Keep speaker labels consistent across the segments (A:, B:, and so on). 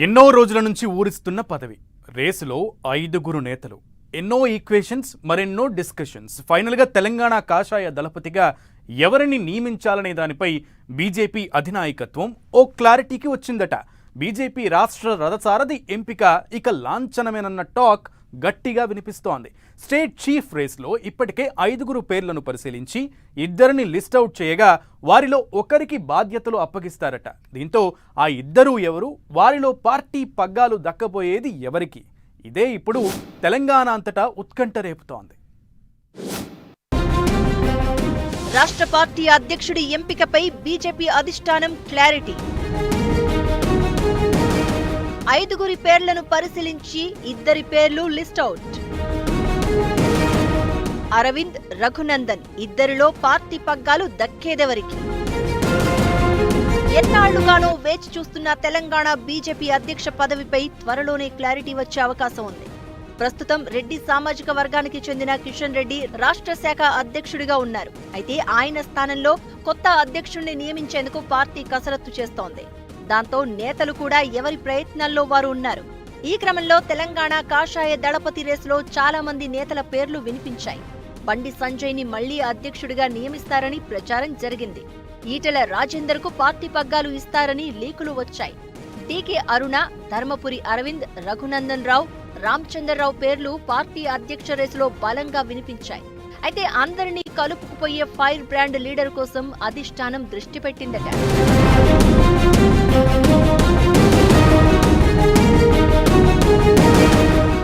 A: ఎన్నో రోజుల నుంచి ఊరిస్తున్న పదవి రేసులో 5 నేతలు, ఎన్నో ఈక్వేషన్స్, మరెన్నో డిస్కషన్స్. ఫైనల్గా తెలంగాణ కాషాయ దళపతిగా ఎవరిని నియమించాలనే దానిపై బీజేపీ అధినాయకత్వం ఓ క్లారిటీకి వచ్చిందట. బీజేపీ రాష్ట్ర రథసారథి ఎంపిక ఇక లాంఛనమేనన్న టాక్ గట్టిగా వినిపిస్తోంది. స్టేట్ చీఫ్ రేస్లో ఇప్పటికే 5 పేర్లను పరిశీలించి 2 లిస్ట్అవుట్ చేయగా వారిలో ఒకరికి బాధ్యతలు అప్పగిస్తారట. దీంతో ఆ 2 ఎవరు, వారిలో పార్టీ పగ్గాలు దక్కబోయేది ఎవరికి? ఇదే ఇప్పుడు తెలంగాణ అంతటా ఉత్కంఠ రేపుతోంది.
B: రాష్ట్ర పార్టీ అధ్యక్షుడి ఎంపికపై బీజేపీ అధిష్టానం క్లారిటీ. 5 పేర్లను పరిశీలించి 2 పేర్లు లిస్ట్ అవుట్. అరవింద్, రఘునందన్ ఇద్దరిలో పార్టీ పగ్గాలు దక్కేదెవరికి? ఎన్నాళ్లుగానో వేచి చూస్తున్న తెలంగాణ బీజేపీ అధ్యక్ష పదవిపై త్వరలోనే క్లారిటీ వచ్చే అవకాశం ఉంది. ప్రస్తుతం రెడ్డి సామాజిక వర్గానికి చెందిన కిషన్ రెడ్డి రాష్ట్ర శాఖ అధ్యక్షుడిగా ఉన్నారు. అయితే ఆయన స్థానంలో కొత్త అధ్యక్షుడిని నియమించేందుకు పార్టీ కసరత్తు చేస్తోంది. దాంతో నేతలు కూడా ఎవరి ప్రయత్నాల్లో వారు ఉన్నారు. ఈ క్రమంలో తెలంగాణ కాషాయ దళపతి రేసులో చాలా మంది నేతల పేర్లు వినిపించాయి. బండి సంజయ్ ని మళ్లీ అధ్యక్షుడిగా నియమిస్తారని ప్రచారం జరిగింది. ఈటెల రాజేందర్ కు పార్టీ పగ్గాలు ఇస్తారని లీకులు వచ్చాయి. డీకే అరుణ, ధర్మపురి అరవింద్, రఘునందన్ రావు, రామచంద్రరావు పేర్లు పార్టీ అధ్యక్ష రేసులో బలంగా వినిపించాయి. అయితే అందరినీ కలుపుకుపోయే ఫైర్ బ్రాండ్ లీడర్ కోసం అధిష్టానం దృష్టి పెట్టిందట.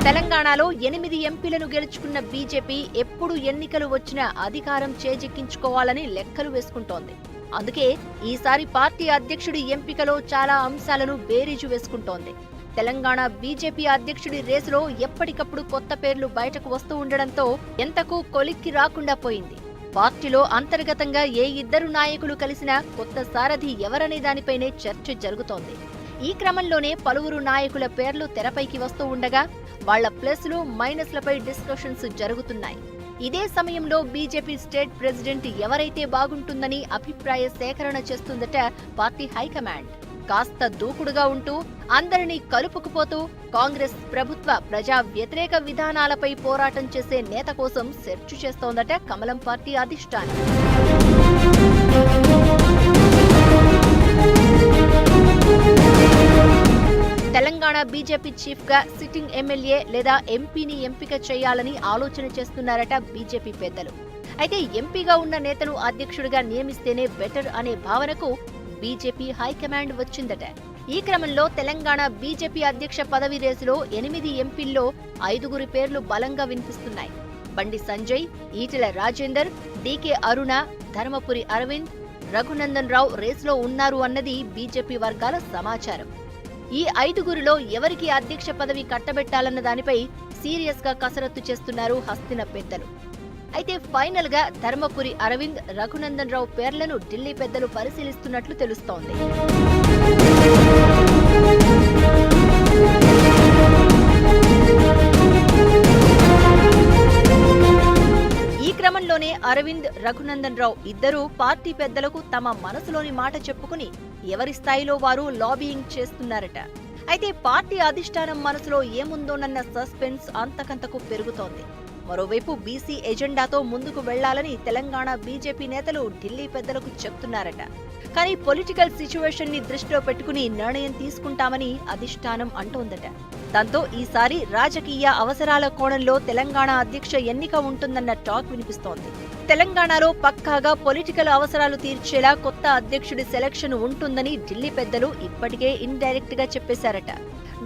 B: తెలంగాణలో 8 ఎంపీలను గెలుచుకున్న బీజేపీ ఎప్పుడు ఎన్నికలు వచ్చినా అధికారం చేజిక్కించుకోవాలని లెక్కలు వేసుకుంటోంది. అందుకే ఈసారి పార్టీ అధ్యక్షుడి ఎంపికలో చాలా అంశాలను బేరీజు వేసుకుంటోంది. తెలంగాణ బీజేపీ అధ్యక్షుడి రేసులో ఎప్పటికప్పుడు కొత్త పేర్లు బయటకు వస్తూ ఉండడంతో ఎంతకు కొలిక్కి రాకుండా పోయింది. పార్టీలో అంతర్గతంగా ఏ 2 నాయకులు కలిసినా కొత్త సారథి ఎవరనే దానిపైనే చర్చ జరుగుతోంది. ఈ క్రమంలోనే పలువురు నాయకుల పేర్లు తెరపైకి వస్తూ ఉండగా వాళ్ల ప్లస్లు మైనస్లపై డిస్కషన్స్ జరుగుతున్నాయి. ఇదే సమయంలో బీజేపీ స్టేట్ ప్రెసిడెంట్ ఎవరైతే బాగుంటుందని అభిప్రాయ సేకరణ చేస్తుందట పార్టీ హైకమాండ్. కాస్త దూకుడుగా ఉంటూ అందరినీ కలుపుకుపోతూ కాంగ్రెస్ ప్రభుత్వ ప్రజా వ్యతిరేక విధానాలపై పోరాటం చేసే నేత కోసం సెర్చ్ చేస్తోందట కమలం పార్టీ అధిష్టానం. తెలంగాణ బీజేపీ చీఫ్ గా సిట్టింగ్ ఎమ్మెల్యే లేదా ఎంపీని ఎంపిక చేయాలని ఆలోచన చేస్తున్నారట బీజేపీ పెద్దలు. అయితే ఎంపీగా ఉన్న నేతను అధ్యక్షుడిగా నియమిస్తేనే బెటర్ అనే భావనకు బీజేపీ హైకమాండ్ వచ్చిందట. ఈ క్రమంలో తెలంగాణ బీజేపీ అధ్యక్ష పదవి రేసులో 8 ఎంపీల్లో 5 పేర్లు బలంగా వినిపిస్తున్నాయి. బండి సంజయ్, ఈటెల రాజేందర్, డీకే అరుణ, ధర్మపురి అరవింద్, రఘునందన్ రావు రేసులో ఉన్నారు అన్నది బీజేపీ వర్గాల సమాచారం. ఈ 5లో ఎవరికి అధ్యక్ష పదవి కట్టబెట్టాలన్న దానిపై సీరియస్ గా కసరత్తు చేస్తున్నారు హస్తిన పెద్దలు. అయితే ఫైనల్ గా ధర్మపురి అరవింద్, రఘునందన్ రావు పేర్లను ఢిల్లీ పెద్దలు పరిశీలిస్తున్నట్లు తెలుస్తోంది. ఈ క్రమంలోనే అరవింద్, రఘునందన్ రావు ఇద్దరూ పార్టీ పెద్దలకు తమ మనసులోని మాట చెప్పుకుని ఎవరి స్థాయిలో వారు లాబియింగ్ చేస్తున్నారట. అయితే పార్టీ అధిష్టానం మనసులో ఏముందోనన్న సస్పెన్స్ అంతకంతకు పెరుగుతోంది. మరోవైపు బీసీ ఎజెండాతో ముందుకు వెళ్లాలని తెలంగాణ బీజేపీ నేతలు ఢిల్లీ పెద్దలకు చెప్తున్నారట. కానీ పొలిటికల్ సిచ్యువేషన్ ని దృష్టిలో పెట్టుకుని నిర్ణయం తీసుకుంటామని అధిష్టానం అంటోందట. దాంతో ఈసారి రాజకీయ అవసరాల కోణంలో తెలంగాణ అధ్యక్ష ఎన్నిక ఉంటుందన్న టాక్ వినిపిస్తోంది. తెలంగాణలో పక్కాగా పొలిటికల్ అవసరాలు తీర్చేలా కొత్త అధ్యక్షుడి సెలక్షన్ ఉంటుందని ఢిల్లీ పెద్దలు ఇప్పటికే ఇండైరెక్ట్ గా చెప్పేశారట.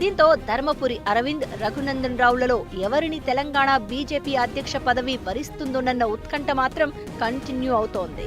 B: దీంతో ధర్మపురి అరవింద్, రఘునందన్ రావులలో ఎవరిని తెలంగాణ బీజేపీ అధ్యక్ష పదవి వరిస్తుందోనన్న ఉత్కంఠ మాత్రం కంటిన్యూ అవుతోంది.